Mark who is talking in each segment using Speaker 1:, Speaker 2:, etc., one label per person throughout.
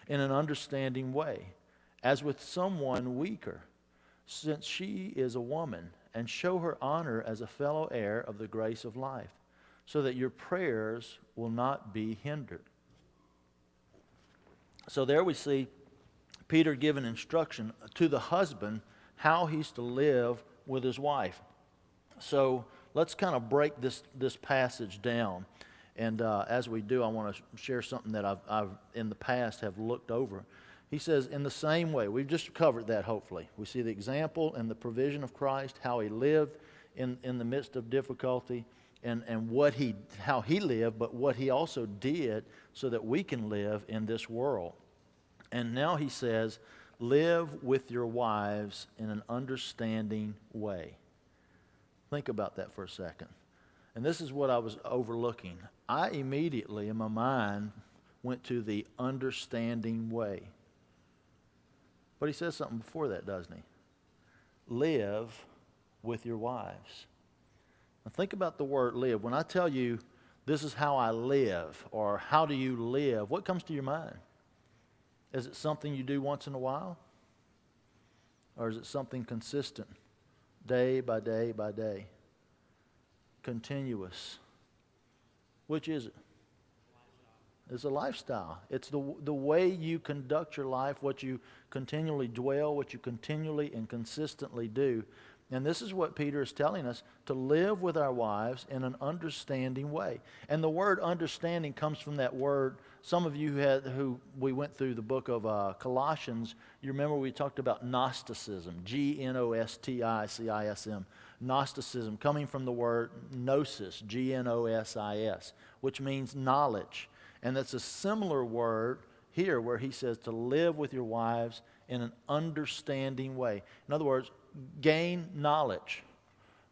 Speaker 1: in an understanding way, as with someone weaker, since she is a woman, and show her honor as a fellow heir of the grace of life, so that your prayers will not be hindered. So there we see Peter giving instruction to the husband how he's to live with his wife. So let's kind of break this passage down. And as we do, I want to share something that I've in the past have looked over. He says, in the same way, we've just covered that hopefully. We see the example and the provision of Christ, how he lived in the midst of difficulty, and how he lived, but what he also did so that we can live in this world. And now he says, live with your wives in an understanding way. Think about that for a second. And this is what I was overlooking. I immediately, in my mind, went to the understanding way. But he says something before that, doesn't he? Live with your wives. Now think about the word live. When I tell you this is how I live, or how do you live, what comes to your mind? Is it something you do once in a while? Or is it something consistent, day by day by day? Continuous. Which is it? It's a lifestyle. It's the way you conduct your life, what you continually dwell, what you continually and consistently do. And this is what Peter is telling us, to live with our wives in an understanding way. And the word understanding comes from that word. Some of you who we went through the book of Colossians, you remember we talked about Gnosticism, Gnosticism. Gnosticism, coming from the word gnosis, Gnosis, which means knowledge. And that's a similar word here where he says to live with your wives in an understanding way. In other words, gain knowledge.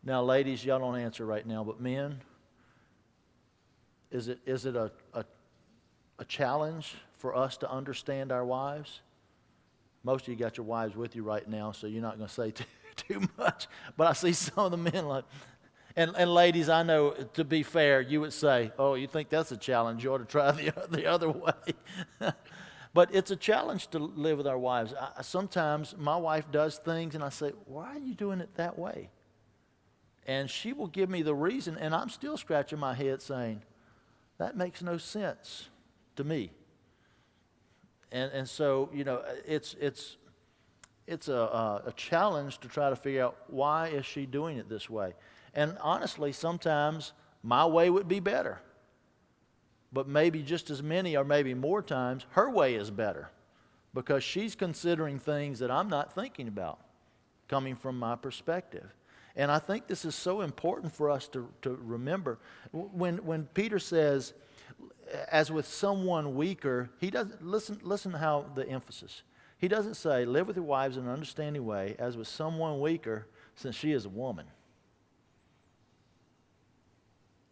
Speaker 1: Now, ladies, y'all don't answer right now, but men, is it a challenge for us to understand our wives? Most of you got your wives with you right now, so you're not going to say too much. But I see some of the men like, and ladies, I know, to be fair, you would say, oh, you think that's a challenge? You ought to try the other way. But it's a challenge to live with our wives. Sometimes my wife does things and I say, why are you doing it that way? And she will give me the reason, and I'm still scratching my head saying, that makes no sense to me. And so, you know, it's a challenge to try to figure out, why is she doing it this way? And honestly, sometimes my way would be better. But maybe just as many or maybe more times, her way is better. Because she's considering things that I'm not thinking about, coming from my perspective. And I think this is so important for us to remember. When Peter says, as with someone weaker, he doesn't, listen to how the emphasis. He doesn't say, live with your wives in an understanding way, as with someone weaker, since she is a woman.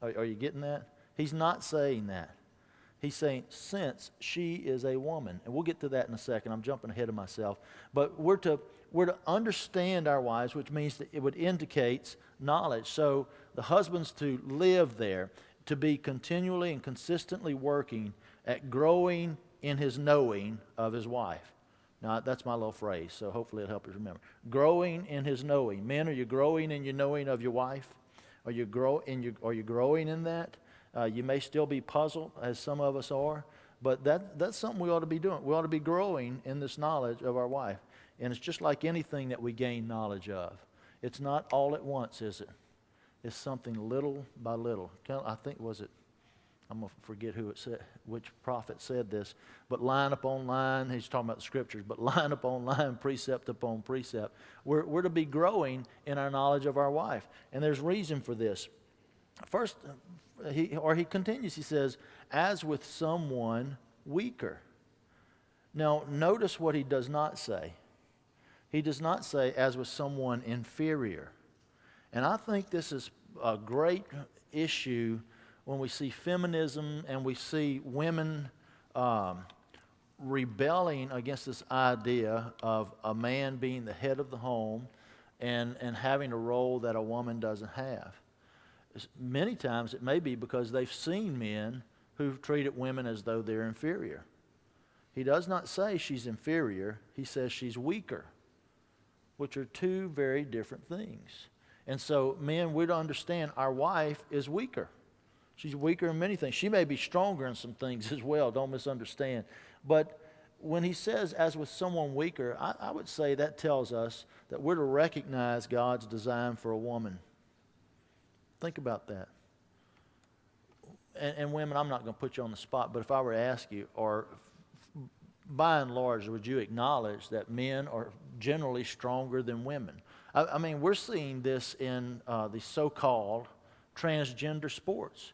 Speaker 1: Are you getting that? He's not saying that. He's saying, since she is a woman. And we'll get to that in a second. I'm jumping ahead of myself. But we're to understand our wives, which means that it would indicate knowledge. So the husband's to live there, to be continually and consistently working at growing in his knowing of his wife. Now, that's my little phrase, so hopefully it'll help you remember. Growing in his knowing. Men, are you growing in your knowing of your wife? Are you growing in that? You may still be puzzled, as some of us are, but that's something we ought to be doing. We ought to be growing in this knowledge of our wife. And it's just like anything that we gain knowledge of. It's not all at once, is it? It's something little by little. I think, I'm going to forget who it said, which prophet said this, but line upon line, he's talking about the scriptures, but line upon line, precept upon precept. We're to be growing in our knowledge of our wife. And there's reason for this. First, he continues, he says, as with someone weaker. Now, notice what he does not say. He does not say, as with someone inferior. And I think this is a great issue when we see feminism and we see women rebelling against this idea of a man being the head of the home and having a role that a woman doesn't have. Many times it may be because they've seen men who've treated women as though they're inferior. He does not say she's inferior. He says she's weaker, which are two very different things. And so, men, we'd understand our wife is weaker. She's weaker in many things. She may be stronger in some things as well. Don't misunderstand. But when he says, as with someone weaker, I would say that tells us that we're to recognize God's design for a woman. Think about that. And women, I'm not going to put you on the spot, but if I were to ask you, or by and large, would you acknowledge that men are generally stronger than women? I mean, we're seeing this in the so-called transgender sports,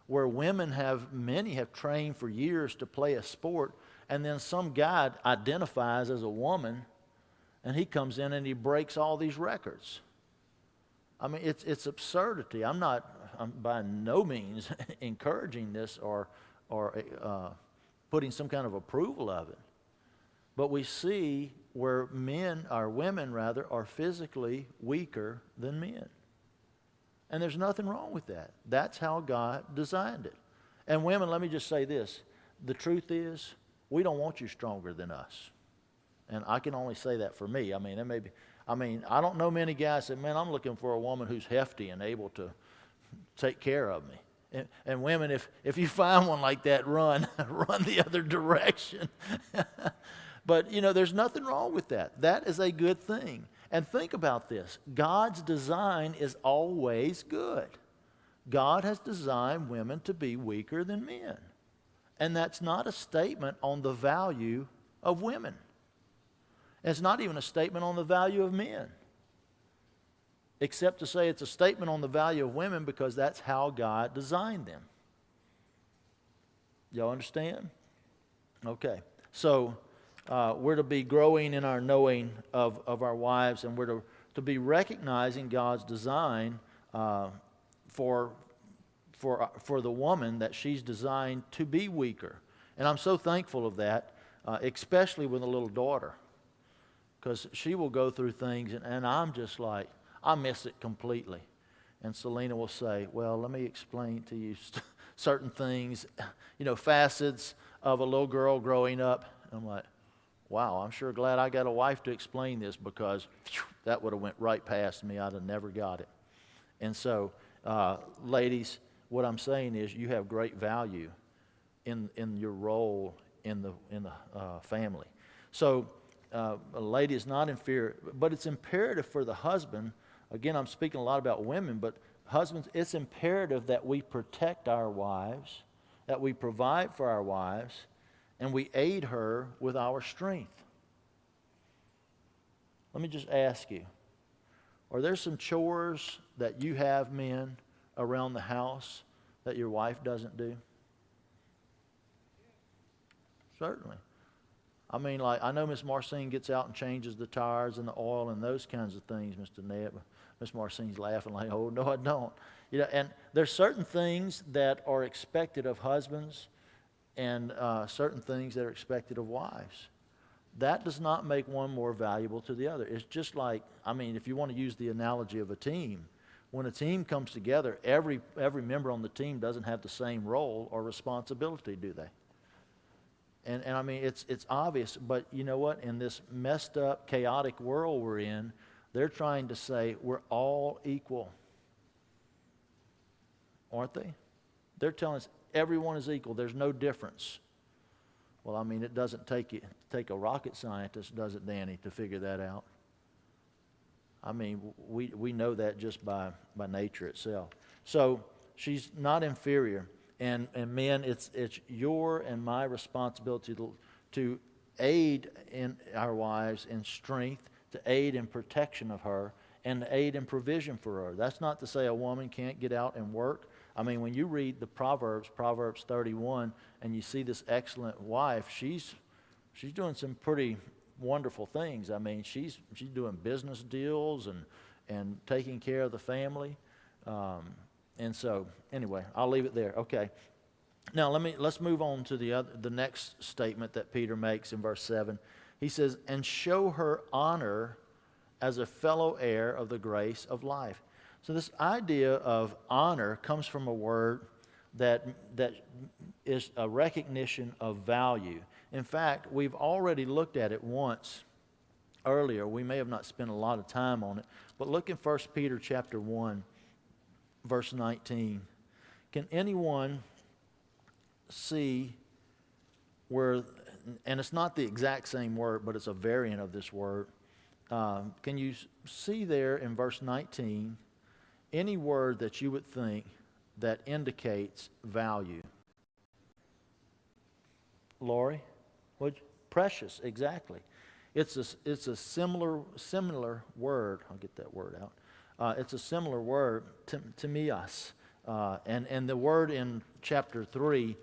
Speaker 1: where many have trained for years to play a sport, and then some guy identifies as a woman, and he comes in and he breaks all these records. I mean, it's absurdity. I'm by no means encouraging this or putting some kind of approval of it. But we see where women are physically weaker than men. And there's nothing wrong with that. That's how God designed it. And women, let me just say this. The truth is, we don't want you stronger than us. And I can only say that for me. I don't know many guys that say, man, I'm looking for a woman who's hefty and able to take care of me. And women, if you find one like that, run the other direction. But, there's nothing wrong with that. That is a good thing. And think about this. God's design is always good. God has designed women to be weaker than men. And that's not a statement on the value of women. It's not even a statement on the value of men. Except to say it's a statement on the value of women because that's how God designed them. Y'all understand? Okay. So we're to be growing in our knowing of our wives, and we're to be recognizing God's design for the woman, that she's designed to be weaker. And I'm so thankful of that, especially with a little daughter, because she will go through things, and I'm just like, I miss it completely. And Selena will say, well, let me explain to you certain things, facets of a little girl growing up. And I'm like, wow, I'm sure glad I got a wife to explain this, because that would have went right past me. I'd have never got it. And so, ladies, what I'm saying is you have great value in your role in the family. So, a lady is not inferior, but it's imperative for the husband. Again, I'm speaking a lot about women, but husbands, it's imperative that we protect our wives, that we provide for our wives, and we aid her with our strength. Let me just ask you, are there some chores that you have, men, around the house that your wife doesn't do? Certainly. I mean, like, I know Miss Marcine gets out and changes the tires and the oil and those kinds of things, Mr. Ned. Miss Marcine's laughing like, oh, no, I don't. And there's certain things that are expected of husbands and certain things that are expected of wives. That does not make one more valuable to the other. It's just like, if you want to use the analogy of a team, when a team comes together, every member on the team doesn't have the same role or responsibility, do they? And it's obvious, but you know what? In this messed up, chaotic world we're in, they're trying to say we're all equal. Aren't they? They're telling us everyone is equal. There's no difference. Well, it doesn't take a rocket scientist, does it, Danny, to figure that out? We know that just by nature itself. So she's not inferior. And men, it's your and my responsibility to aid in our wives in strength, to aid in protection of her, and to aid in provision for her. That's not to say a woman can't get out and work. When you read the Proverbs 31, and you see this excellent wife, she's doing some pretty wonderful things. She's doing business deals and taking care of the family. And so, anyway, I'll leave it there. Okay. Now let's move on to the next statement that Peter makes in verse 7. He says, "And show her honor as a fellow heir of the grace of life." So this idea of honor comes from a word that is a recognition of value. In fact, we've already looked at it once earlier. We may have not spent a lot of time on it, but look in 1 Peter chapter 1, verse 19. Can anyone see where, and it's not the exact same word, but it's a variant of this word. Can you see there in verse 19 any word that you would think that indicates value? Lori? Precious, exactly. It's a similar word. I'll get that word out. It's a similar word, timias. And the word in chapter 3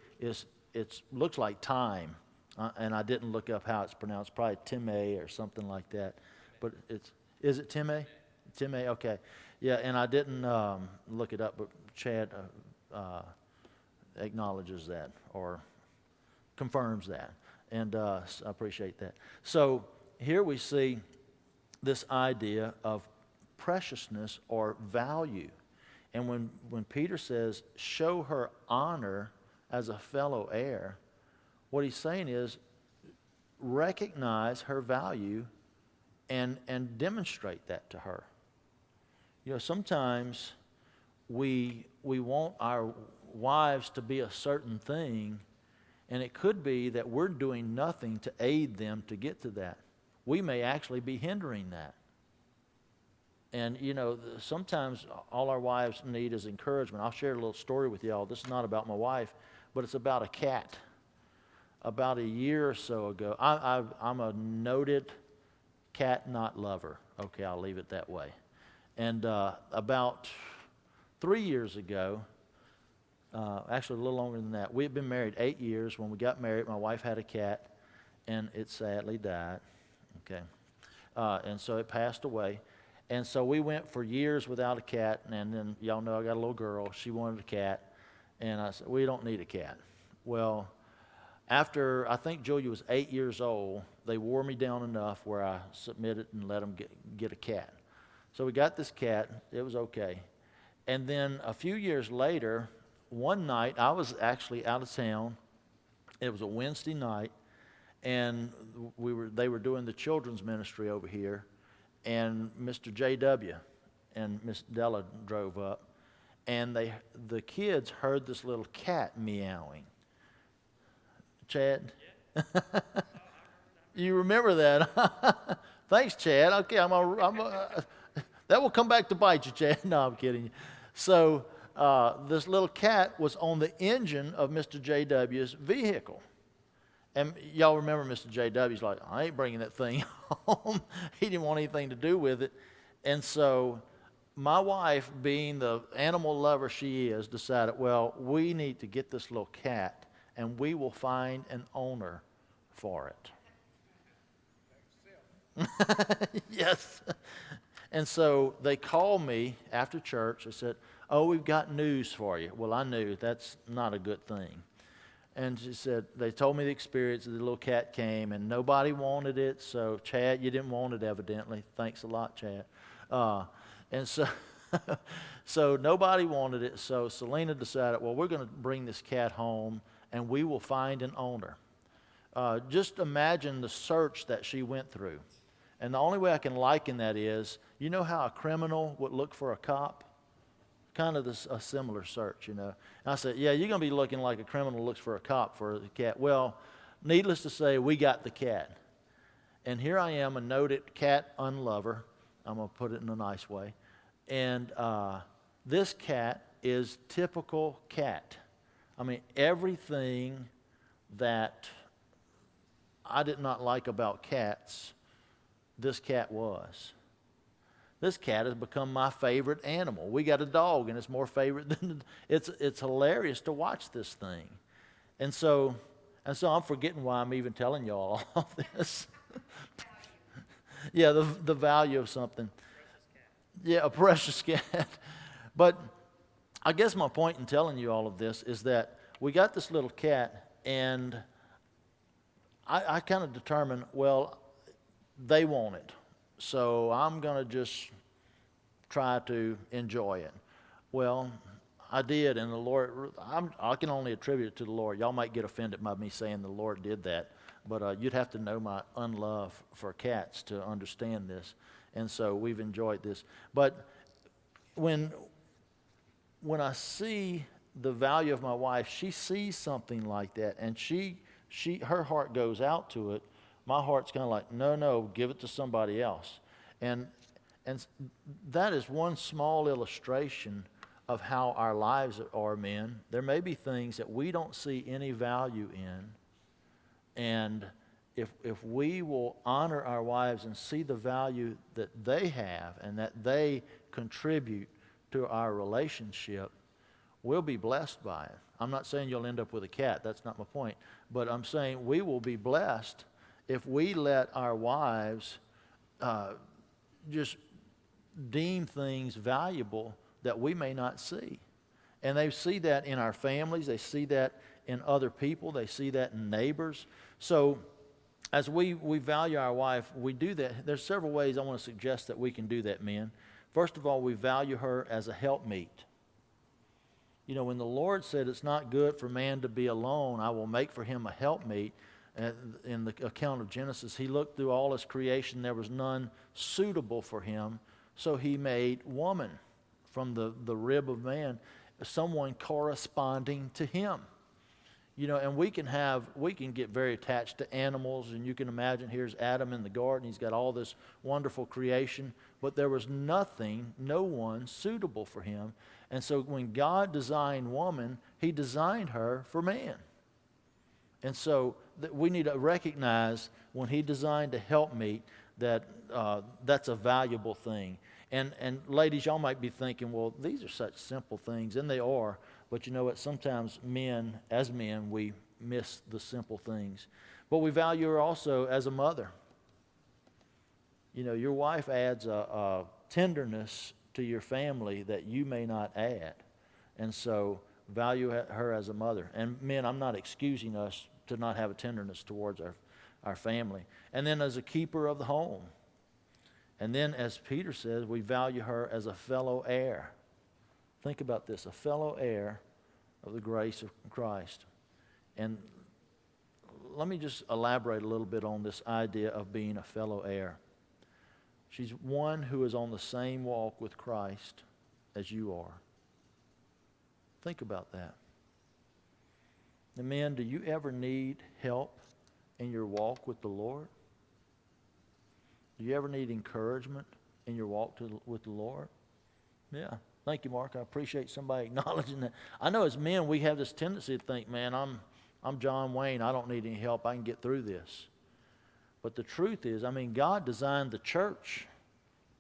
Speaker 1: looks like time. And I didn't look up how it's pronounced. Probably time or something like that. But is it time? Time, okay. Yeah, and I didn't look it up, but Chad acknowledges that or confirms that. And I appreciate that. So here we see this idea of preciousness or value. And when Peter says, show her honor as a fellow heir, what he's saying is recognize her value and demonstrate that to her. You know, sometimes we want our wives to be a certain thing, and it could be that we're doing nothing to aid them to get to that. We may actually be hindering that. And, you know, sometimes all our wives need is encouragement. I'll share a little story with y'all. This is not about my wife, but it's about a cat. About a year or so ago, I'm a noted cat not lover. Okay, I'll leave it that way. And about 3 years ago, actually a little longer than that, we had been married 8 years. When we got married, my wife had a cat, and it sadly died. Okay, and so it passed away. And so we went for years without a cat, and then y'all know I got a little girl. She wanted a cat, and I said, we don't need a cat. Well, after I think Julia was 8 years old, they wore me down enough where I submitted and let them get a cat. So we got this cat. It was okay. And then a few years later, one night, I was actually out of town. It was a Wednesday night, and they were doing the children's ministry over here, and Mr. J.W. and Miss Della drove up, and the kids heard this little cat meowing. Chad? Yeah. You remember that? Thanks, Chad. Okay, that will come back to bite you, Chad. No, I'm kidding you. So this little cat was on the engine of Mr. J.W.'s vehicle. And y'all remember Mr. J.W.'s like, I ain't bringing that thing home. He didn't want anything to do with it. And so my wife, being the animal lover she is, decided, well, we need to get this little cat, and we will find an owner for it. Yes. And so they called me after church. They said, oh, we've got news for you. Well, I knew that's not a good thing. And she said, they told me the experience. The little cat came, and nobody wanted it. So, Chad, you didn't want it, evidently. Thanks a lot, Chad. And so, so nobody wanted it. So Selena decided, well, we're going to bring this cat home, and we will find an owner. Just imagine the search that she went through. And the only way I can liken that is, you know how a criminal would look for a cop? Kind of a similar search, you know. And I said, yeah, you're going to be looking like a criminal looks for a cop for the cat. Well, needless to say, we got the cat. And here I am, a noted cat unlover. I'm going to put it in a nice way. And this cat is typical cat. I mean, everything that I did not like about cats, this cat was. This cat has become my favorite animal. We got a dog, and it's more favorite than it's hilarious to watch this thing. And so I'm forgetting why I'm even telling you all this. Yeah, the value of something. Yeah, a precious cat. But I guess my point in telling you all of this is that we got this little cat, and I kind of determined, well, they want it. So I'm going to just try to enjoy it. Well, I did, and the Lord, I can only attribute it to the Lord. Y'all might get offended by me saying the Lord did that. but you'd have to know my unlove for cats to understand this. And so we've enjoyed this. But when I see the value of my wife, she sees something like that, and her heart goes out to it. My heart's kind of like, no, give it to somebody else. And that is one small illustration of how our lives are, men. There may be things that we don't see any value in, and if we will honor our wives and see the value that they have and that they contribute to our relationship, we'll be blessed by it. I'm not saying you'll end up with a cat. That's not my point. But I'm saying we will be blessed if we let our wives just deem things valuable that we may not see. And they see that in our families. They see that in other people. They see that in neighbors. So as we value our wife, we do that. There's several ways I want to suggest that we can do that, men. First of all, we value her as a helpmeet. You know, when the Lord said it's not good for man to be alone, I will make for him a helpmeet, in the account of Genesis, he looked through all his creation. There was none suitable for him. So he made woman from the rib of man, someone corresponding to him. You know, and we can get very attached to animals, and you can imagine here's Adam in the garden. He's got all this wonderful creation, but there was no one suitable for him. And so when God designed woman, he designed her for man. And so we need to recognize when he designed a helpmeet that that's a valuable thing. And ladies, y'all might be thinking, well, these are such simple things, and they are. But you know what? Sometimes as men, we miss the simple things. But we value her also as a mother. You know, your wife adds a tenderness to your family that you may not add. And so value her as a mother. And men, I'm not excusing us to not have a tenderness towards our family. And then as a keeper of the home. And then, as Peter says, we value her as a fellow heir. Think about this, a fellow heir of the grace of Christ. And let me just elaborate a little bit on this idea of being a fellow heir. She's one who is on the same walk with Christ as you are. Think about that. And men, do you ever need help in your walk with the Lord? Do you ever need encouragement in your walk with the Lord? Yeah. Thank you, Mark. I appreciate somebody acknowledging that. I know as men, we have this tendency to think, man, I'm John Wayne. I don't need any help. I can get through this. But the truth is, God designed the church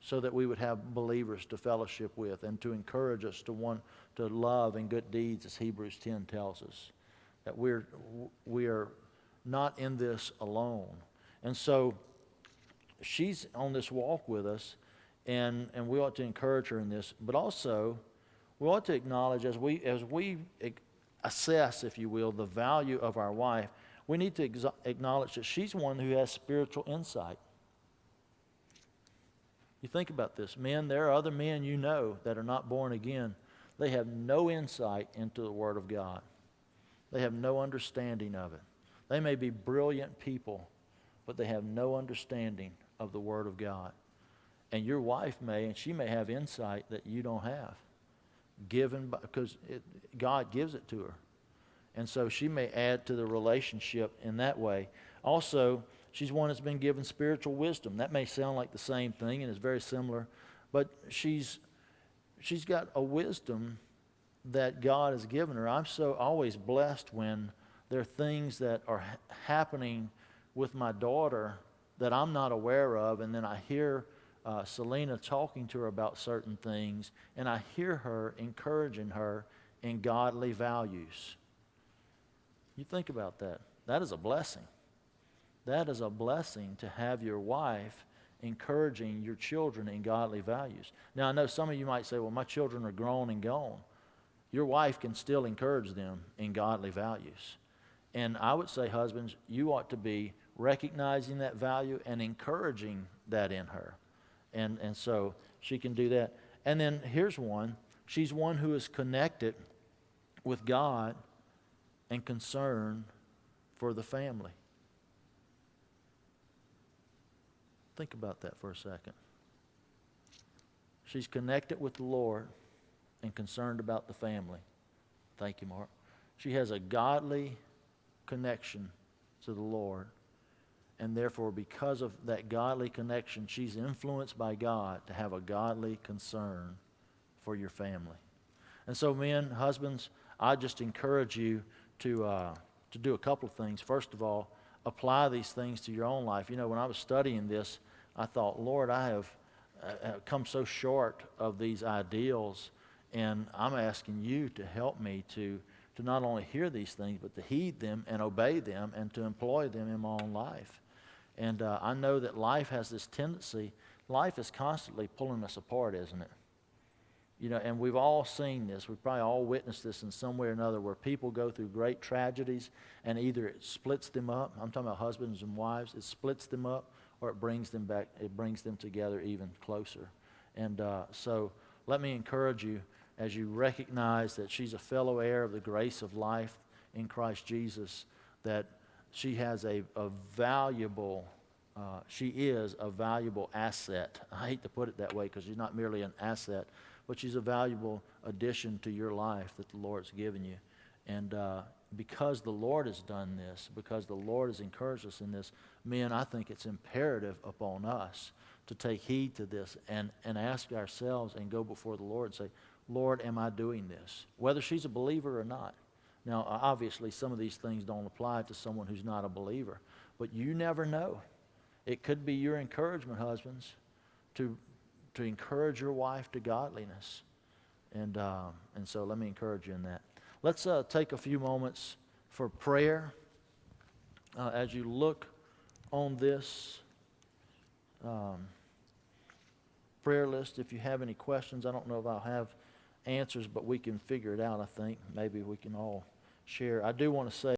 Speaker 1: so that we would have believers to fellowship with and to encourage us to want to love and good deeds, as Hebrews 10 tells us. That we are not in this alone. And so she's on this walk with us, and we ought to encourage her in this. But also, we ought to acknowledge as we assess, if you will, the value of our wife, we need to acknowledge that she's one who has spiritual insight. You think about this. Men, there are other men you know that are not born again. They have no insight into the Word of God. They have no understanding of it. They may be brilliant people, but they have no understanding of the Word of God. And your wife may, and she may have insight that you don't have, because God gives it to her. And so she may add to the relationship in that way. Also, she's one that's been given spiritual wisdom. That may sound like the same thing, and it's very similar, but she's got a wisdom that God has given her. I'm so always blessed when there are things that are happening with my daughter that I'm not aware of, and then I hear Selena talking to her about certain things, and I hear her encouraging her in godly values. You think about that. That is a blessing. That is a blessing to have your wife encouraging your children in godly values. Now, I know some of you might say, well, my children are grown and gone. Your wife can still encourage them in godly values. And I would say, husbands, you ought to be recognizing that value and encouraging that in her. And so she can do that. And then here's one. She's one who is connected with God and concerned for the family. Think about that for a second. She's connected with the Lord and concerned about the family. Thank you, Mark. She has a godly connection to the Lord. And therefore, because of that godly connection, she's influenced by God to have a godly concern for your family. And so, men, husbands, I just encourage you to do a couple of things. First of all, apply these things to your own life. You know, when I was studying this, I thought, Lord, I have come so short of these ideals, and I'm asking you to help me to not only hear these things, but to heed them and obey them and to employ them in my own life. And I know that life has this tendency, life is constantly pulling us apart, isn't it? You know, and we've all seen this. We've probably all witnessed this in some way or another, where people go through great tragedies and either it splits them up. I'm talking about husbands and wives. It splits them up, or it brings them back. It brings them together even closer. And so let me encourage you, as you recognize that she's a fellow heir of the grace of life in Christ Jesus, that she has a valuable, she is a valuable asset. I hate to put it that way because she's not merely an asset, but she's a valuable addition to your life that the Lord's given you. And because the Lord has done this, because the Lord has encouraged us in this, men, I think it's imperative upon us to take heed to this and ask ourselves and go before the Lord and say, Lord, am I doing this? Whether she's a believer or not. Now, obviously, some of these things don't apply to someone who's not a believer, but you never know. It could be your encouragement, husbands, to encourage your wife to godliness. And so let me encourage you in that. Let's take a few moments for prayer. As you look on this prayer list, if you have any questions, I don't know if I'll have answers, but we can figure it out, I think. Maybe we can all share. I do want to say